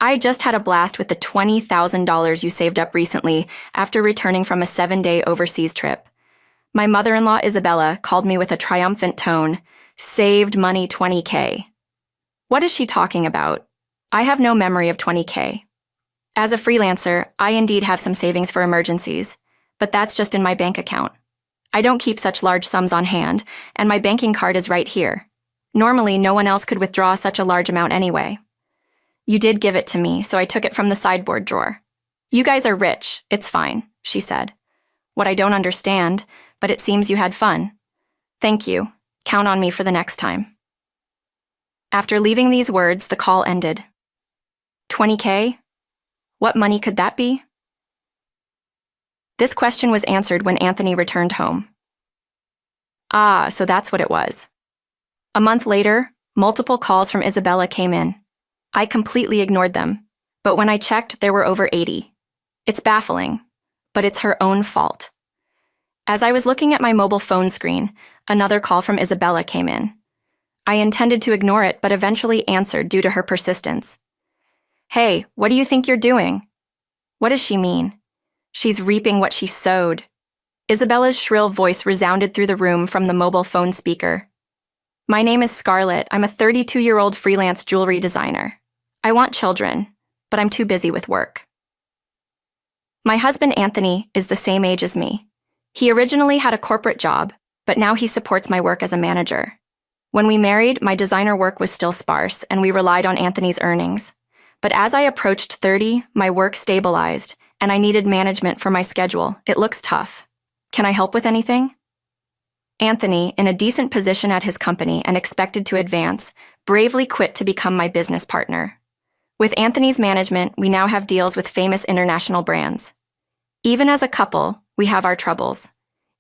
I just had a blast with the $20,000 you saved up recently after returning from a 7-day overseas trip. My mother-in-law, Isabella, called me with a triumphant tone. Saved money $20K. What is she talking about? I have no memory of $20K. As a freelancer, I indeed have some savings for emergencies, but that's just in my bank account. I don't keep such large sums on hand, and my banking card is right here. Normally, no one else could withdraw such a large amount anyway. You did give it to me, so I took it from the sideboard drawer. You guys are rich, it's fine, she said. What I don't understand, but it seems you had fun. Thank you. Count on me for the next time. After leaving these words, the call ended. $20K? What money could that be? This question was answered when Anthony returned home. Ah, so that's what it was. A month later, multiple calls from Isabella came in. I completely ignored them, but when I checked, there were over 80. It's baffling, but it's her own fault. As I was looking at my mobile phone screen, another call from Isabella came in. I intended to ignore it, but eventually answered due to her persistence. Hey, what do you think you're doing? What does she mean? She's reaping what she sowed. Isabella's shrill voice resounded through the room from the mobile phone speaker. My name is Scarlett. I'm a 32-year-old freelance jewelry designer. I want children, but I'm too busy with work. My husband, Anthony, is the same age as me. He originally had a corporate job, but now he supports my work as a manager. When we married, my designer work was still sparse, and we relied on Anthony's earnings. But as I approached 30, my work stabilized, and I needed management for my schedule. It looks tough. Can I help with anything? Anthony, in a decent position at his company and expected to advance, bravely quit to become my business partner. With Anthony's management, we now have deals with famous international brands. Even as a couple, we have our troubles.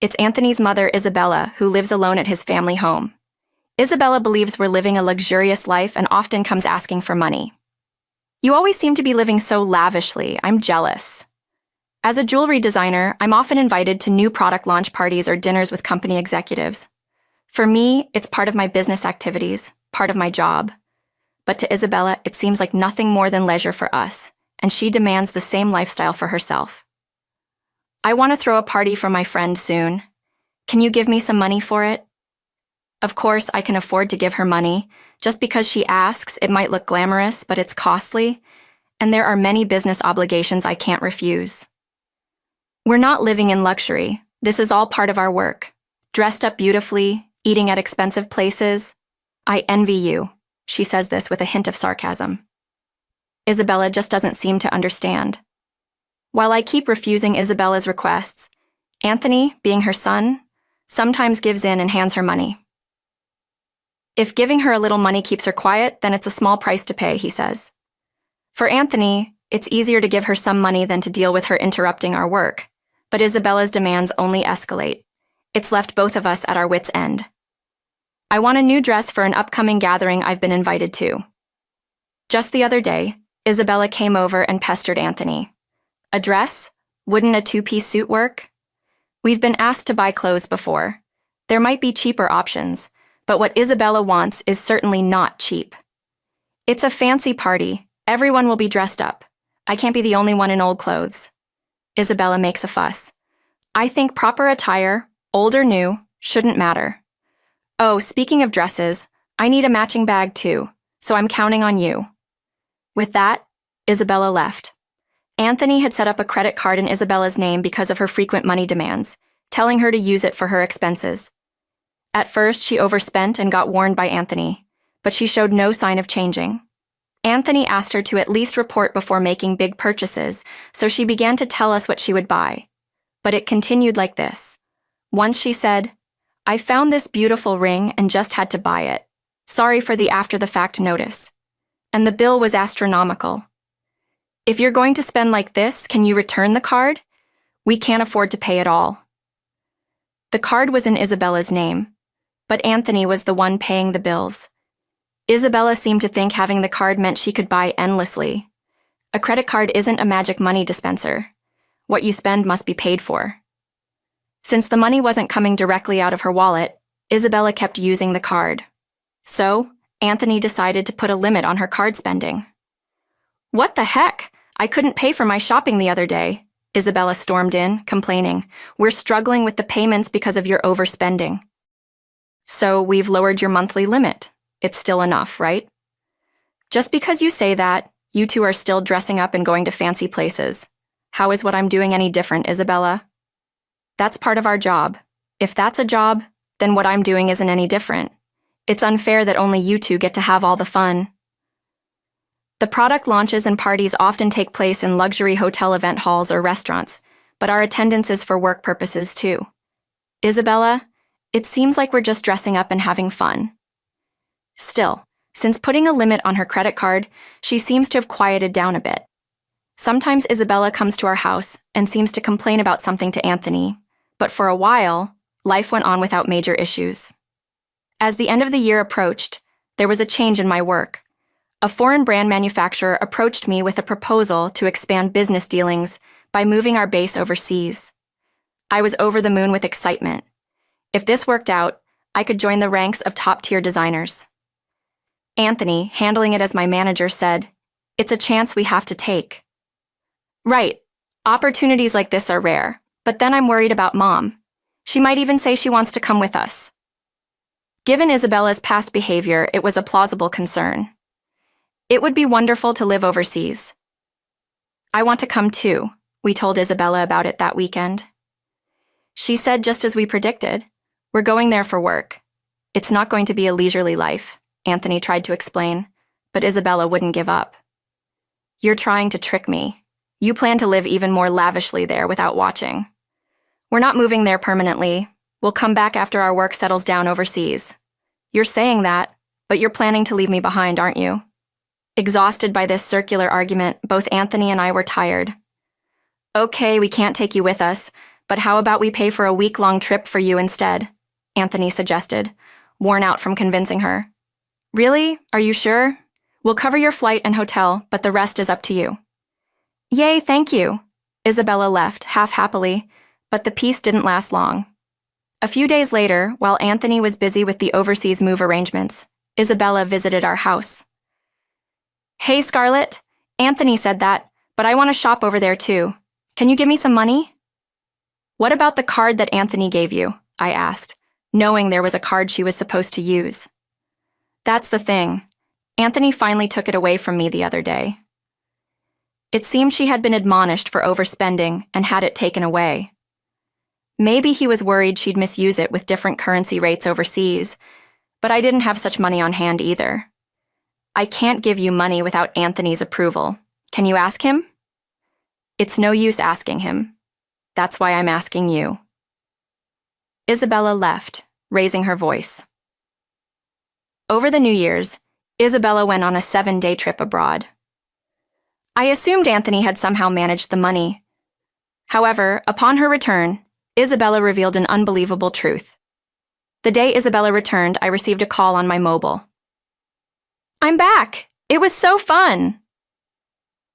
It's Anthony's mother, Isabella, who lives alone at his family home. Isabella believes we're living a luxurious life and often comes asking for money. You always seem to be living so lavishly. I'm jealous. As a jewelry designer, I'm often invited to new product launch parties or dinners with company executives. For me, it's part of my business activities, part of my job. But to Isabella, it seems like nothing more than leisure for us, and she demands the same lifestyle for herself. I want to throw a party for my friend soon. Can you give me some money for it? Of course, I can afford to give her money. Just because she asks, it might look glamorous, but it's costly, and there are many business obligations I can't refuse. We're not living in luxury. This is all part of our work. Dressed up beautifully, eating at expensive places. I envy you. She says this with a hint of sarcasm. Isabella just doesn't seem to understand. While I keep refusing Isabella's requests, Anthony, being her son, sometimes gives in and hands her money. If giving her a little money keeps her quiet, then it's a small price to pay, he says. For Anthony, it's easier to give her some money than to deal with her interrupting our work, but Isabella's demands only escalate. It's left both of us at our wits' end. I want a new dress for an upcoming gathering I've been invited to. Just the other day, Isabella came over and pestered Anthony. A dress? Wouldn't a 2-piece suit work? We've been asked to buy clothes before. There might be cheaper options, but what Isabella wants is certainly not cheap. It's a fancy party. Everyone will be dressed up. I can't be the only one in old clothes. Isabella makes a fuss. I think proper attire, old or new, shouldn't matter. Oh, speaking of dresses, I need a matching bag too, so I'm counting on you. With that, Isabella left. Anthony had set up a credit card in Isabella's name because of her frequent money demands, telling her to use it for her expenses. At first, she overspent and got warned by Anthony, but she showed no sign of changing. Anthony asked her to at least report before making big purchases, so she began to tell us what she would buy. But it continued like this. Once she said, I found this beautiful ring and just had to buy it. Sorry for the after-the-fact notice. And the bill was astronomical. If you're going to spend like this, can you return the card? We can't afford to pay it all. The card was in Isabella's name, but Anthony was the one paying the bills. Isabella seemed to think having the card meant she could buy endlessly. A credit card isn't a magic money dispenser. What you spend must be paid for. Since the money wasn't coming directly out of her wallet, Isabella kept using the card. So, Anthony decided to put a limit on her card spending. What the heck? I couldn't pay for my shopping the other day. Isabella stormed in, complaining. We're struggling with the payments because of your overspending. So we've lowered your monthly limit. It's still enough, right? Just because you say that, you two are still dressing up and going to fancy places. How is what I'm doing any different, Isabella? That's part of our job. If that's a job, then what I'm doing isn't any different. It's unfair that only you two get to have all the fun. The product launches and parties often take place in luxury hotel event halls or restaurants, but our attendance is for work purposes too. Isabella, it seems like we're just dressing up and having fun. Still, since putting a limit on her credit card, she seems to have quieted down a bit. Sometimes Isabella comes to our house and seems to complain about something to Anthony, but for a while, life went on without major issues. As the end of the year approached, there was a change in my work. A foreign brand manufacturer approached me with a proposal to expand business dealings by moving our base overseas. I was over the moon with excitement. If this worked out, I could join the ranks of top-tier designers. Anthony, handling it as my manager, said, "It's a chance we have to take." Right, opportunities like this are rare, but then I'm worried about Mom. She might even say she wants to come with us. Given Isabella's past behavior, it was a plausible concern. It would be wonderful to live overseas. I want to come too, we told Isabella about it that weekend. She said just as we predicted, we're going there for work. It's not going to be a leisurely life, Anthony tried to explain, but Isabella wouldn't give up. You're trying to trick me. You plan to live even more lavishly there without watching. We're not moving there permanently. We'll come back after our work settles down overseas. You're saying that, but you're planning to leave me behind, aren't you? Exhausted by this circular argument, both Anthony and I were tired. Okay, we can't take you with us, but how about we pay for a week-long trip for you instead? Anthony suggested, worn out from convincing her. Really? Are you sure? We'll cover your flight and hotel, but the rest is up to you. Yay, thank you. Isabella left, half happily, but the peace didn't last long. A few days later, while Anthony was busy with the overseas move arrangements, Isabella visited our house. Hey, Scarlett. Anthony said that, but I want to shop over there too. Can you give me some money? What about the card that Anthony gave you? I asked, knowing there was a card she was supposed to use. That's the thing. Anthony finally took it away from me the other day. It seemed she had been admonished for overspending and had it taken away. Maybe he was worried she'd misuse it with different currency rates overseas, but I didn't have such money on hand either. I can't give you money without Anthony's approval. Can you ask him? It's no use asking him. That's why I'm asking you. Isabella left, raising her voice. Over the New Year's, Isabella went on a 7-day trip abroad. I assumed Anthony had somehow managed the money. However, upon her return, Isabella revealed an unbelievable truth. The day Isabella returned, I received a call on my mobile. I'm back! It was so fun!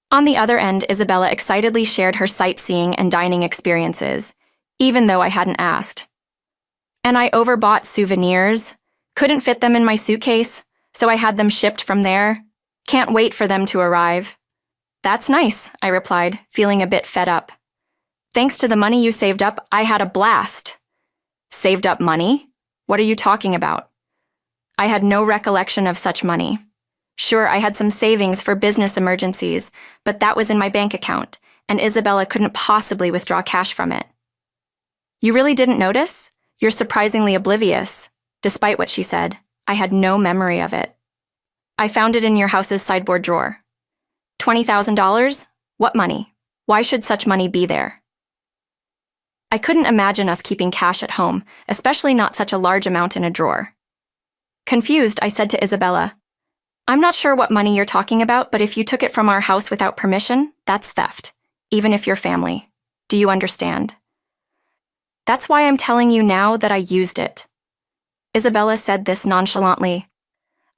On the other end, Isabella excitedly shared her sightseeing and dining experiences, even though I hadn't asked. And I overbought souvenirs, couldn't fit them in my suitcase, so I had them shipped from there. Can't wait for them to arrive. That's nice, I replied, feeling a bit fed up. Thanks to the money you saved up, I had a blast. Saved up money? What are you talking about? I had no recollection of such money. Sure, I had some savings for business emergencies, but that was in my bank account, and Isabella couldn't possibly withdraw cash from it. You really didn't notice? You're surprisingly oblivious. Despite what she said, I had no memory of it. I found it in your house's sideboard drawer. $20,000? What money? Why should such money be there? I couldn't imagine us keeping cash at home, especially not such a large amount in a drawer. Confused, I said to Isabella, I'm not sure what money you're talking about, but if you took it from our house without permission, that's theft, even if you're family. Do you understand? That's why I'm telling you now that I used it. Isabella said this nonchalantly.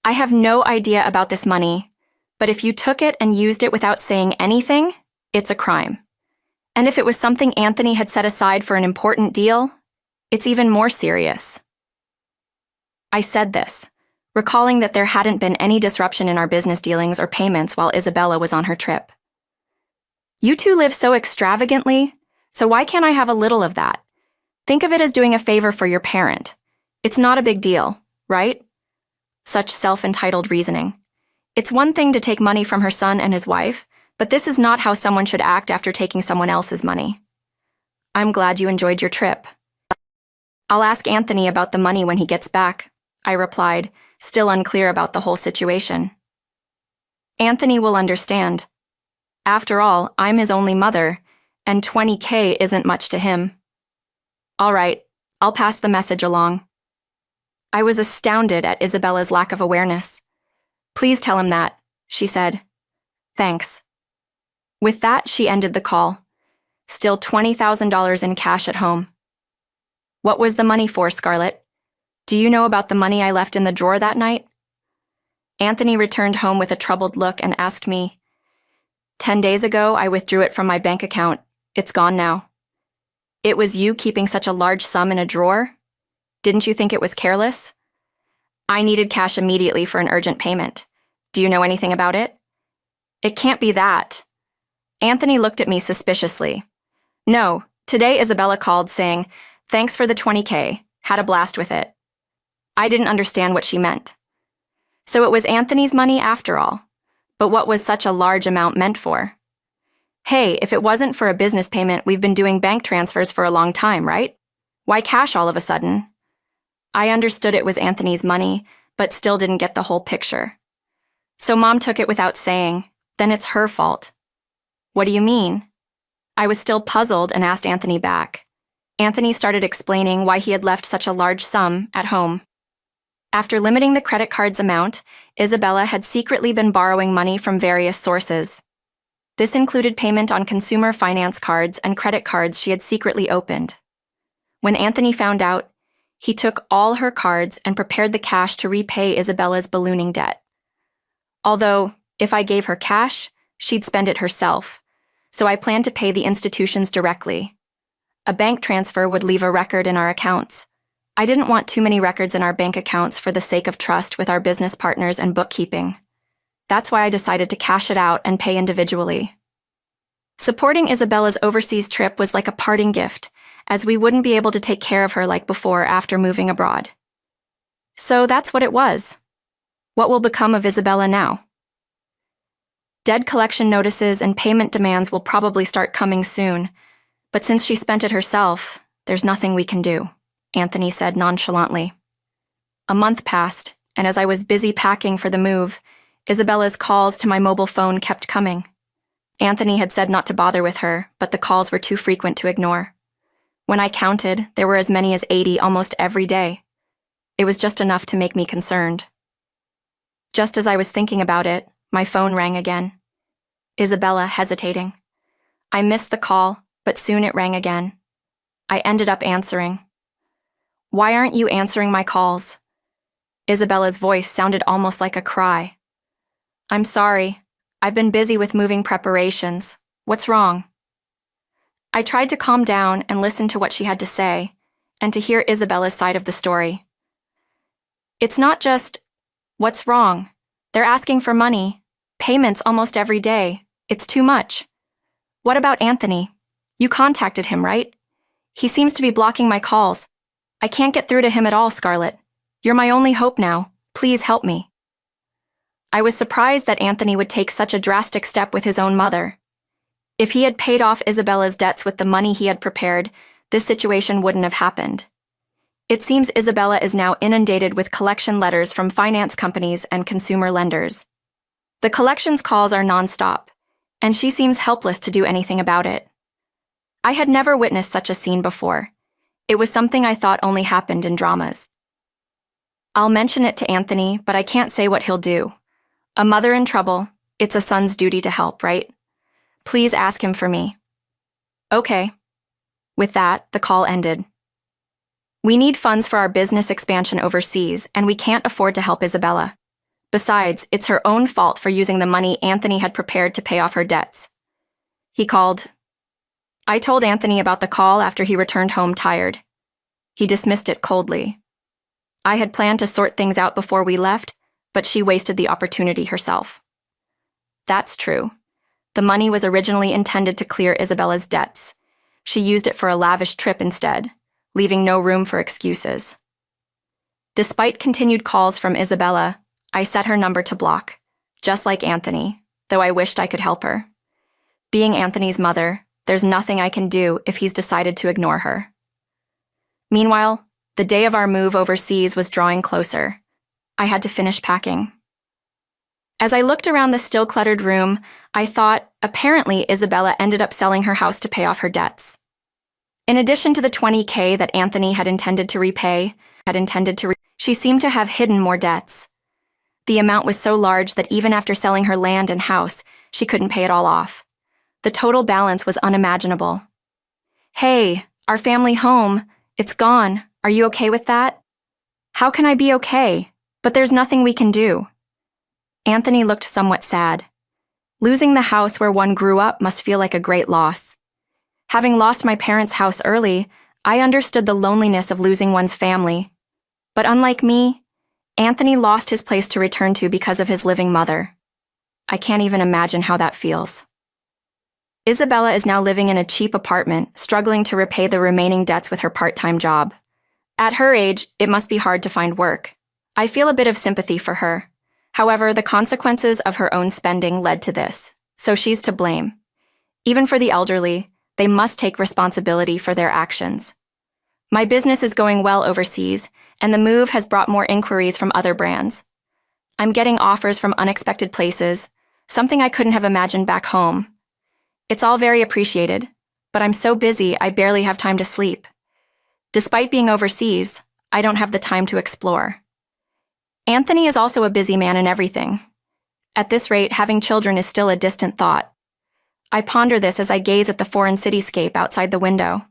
I have no idea about this money, but if you took it and used it without saying anything, it's a crime. And if it was something Anthony had set aside for an important deal, it's even more serious. I said this, recalling that there hadn't been any disruption in our business dealings or payments while Isabella was on her trip. You two live so extravagantly, so why can't I have a little of that? Think of it as doing a favor for your parent. It's not a big deal, right? Such self-entitled reasoning. It's one thing to take money from her son and his wife, but this is not how someone should act after taking someone else's money. I'm glad you enjoyed your trip. I'll ask Anthony about the money when he gets back, I replied, still unclear about the whole situation. Anthony will understand. After all, I'm his only mother, and $20,000 isn't much to him. All right, I'll pass the message along. I was astounded at Isabella's lack of awareness. Please tell him that, she said. Thanks. With that, she ended the call. Still $20,000 in cash at home. What was the money for, Scarlett? Do you know about the money I left in the drawer that night? Anthony returned home with a troubled look and asked me, 10 days ago, I withdrew it from my bank account. It's gone now. It was you keeping such a large sum in a drawer? Didn't you think it was careless? I needed cash immediately for an urgent payment. Do you know anything about it? It can't be that. Anthony looked at me suspiciously. No, today Isabella called saying, thanks for the $20,000, had a blast with it. I didn't understand what she meant. So it was Anthony's money after all. But what was such a large amount meant for? Hey, if it wasn't for a business payment, we've been doing bank transfers for a long time, right? Why cash all of a sudden? I understood it was Anthony's money, but still didn't get the whole picture. So Mom took it without saying, then it's her fault. What do you mean? I was still puzzled and asked Anthony back. Anthony started explaining why he had left such a large sum at home. After limiting the credit card's amount, Isabella had secretly been borrowing money from various sources. This included payment on consumer finance cards and credit cards she had secretly opened. When Anthony found out, he took all her cards and prepared the cash to repay Isabella's ballooning debt. Although, if I gave her cash, she'd spend it herself, so I planned to pay the institutions directly. A bank transfer would leave a record in our accounts. I didn't want too many records in our bank accounts for the sake of trust with our business partners and bookkeeping. That's why I decided to cash it out and pay individually. Supporting Isabella's overseas trip was like a parting gift, as we wouldn't be able to take care of her like before after moving abroad. So that's what it was. What will become of Isabella now? Debt collection notices and payment demands will probably start coming soon, but since she spent it herself, there's nothing we can do, Anthony said nonchalantly. A month passed, and as I was busy packing for the move, Isabella's calls to my mobile phone kept coming. Anthony had said not to bother with her, but the calls were too frequent to ignore. When I counted, there were as many as 80 almost every day. It was just enough to make me concerned. Just as I was thinking about it, my phone rang again. Isabella hesitating. I missed the call, but soon it rang again. I ended up answering. Why aren't you answering my calls? Isabella's voice sounded almost like a cry. I'm sorry. I've been busy with moving preparations. What's wrong? I tried to calm down and listen to what she had to say, and to hear Isabella's side of the story. It's not just, what's wrong? They're asking for money. Payments almost every day. It's too much. What about Anthony? You contacted him, right? He seems to be blocking my calls. I can't get through to him at all, Scarlett. You're my only hope now. Please help me. I was surprised that Anthony would take such a drastic step with his own mother. If he had paid off Isabella's debts with the money he had prepared, this situation wouldn't have happened. It seems Isabella is now inundated with collection letters from finance companies and consumer lenders. The collections calls are nonstop, and she seems helpless to do anything about it. I had never witnessed such a scene before. It was something I thought only happened in dramas. I'll mention it to Anthony, but I can't say what he'll do. A mother in trouble, it's a son's duty to help, right? Please ask him for me. Okay. With that, the call ended. We need funds for our business expansion overseas, and we can't afford to help Isabella. Besides, it's her own fault for using the money Anthony had prepared to pay off her debts. He called. I told Anthony about the call after he returned home tired. He dismissed it coldly. I had planned to sort things out before we left, but she wasted the opportunity herself. That's true. The money was originally intended to clear Isabella's debts. She used it for a lavish trip instead, leaving no room for excuses. Despite continued calls from Isabella, I set her number to block, just like Anthony, though I wished I could help her. Being Anthony's mother, there's nothing I can do if he's decided to ignore her. Meanwhile, the day of our move overseas was drawing closer. I had to finish packing. As I looked around the still-cluttered room, I thought, apparently Isabella ended up selling her house to pay off her debts. In addition to the $20,000 that Anthony had intended to repay, she seemed to have hidden more debts. The amount was so large that even after selling her land and house, she couldn't pay it all off. The total balance was unimaginable. "Hey, our family home, it's gone. Are you okay with that?" "How can I be okay? But there's nothing we can do." Anthony looked somewhat sad. Losing the house where one grew up must feel like a great loss. Having lost my parents' house early, I understood the loneliness of losing one's family. But unlike me, Anthony lost his place to return to because of his living mother. I can't even imagine how that feels. Isabella is now living in a cheap apartment, struggling to repay the remaining debts with her part-time job. At her age, it must be hard to find work. I feel a bit of sympathy for her. However, the consequences of her own spending led to this, so she's to blame. Even for the elderly, they must take responsibility for their actions. My business is going well overseas, and the move has brought more inquiries from other brands. I'm getting offers from unexpected places, something I couldn't have imagined back home. It's all very appreciated, but I'm so busy I barely have time to sleep. Despite being overseas, I don't have the time to explore. Anthony is also a busy man in everything. At this rate, having children is still a distant thought. I ponder this as I gaze at the foreign cityscape outside the window.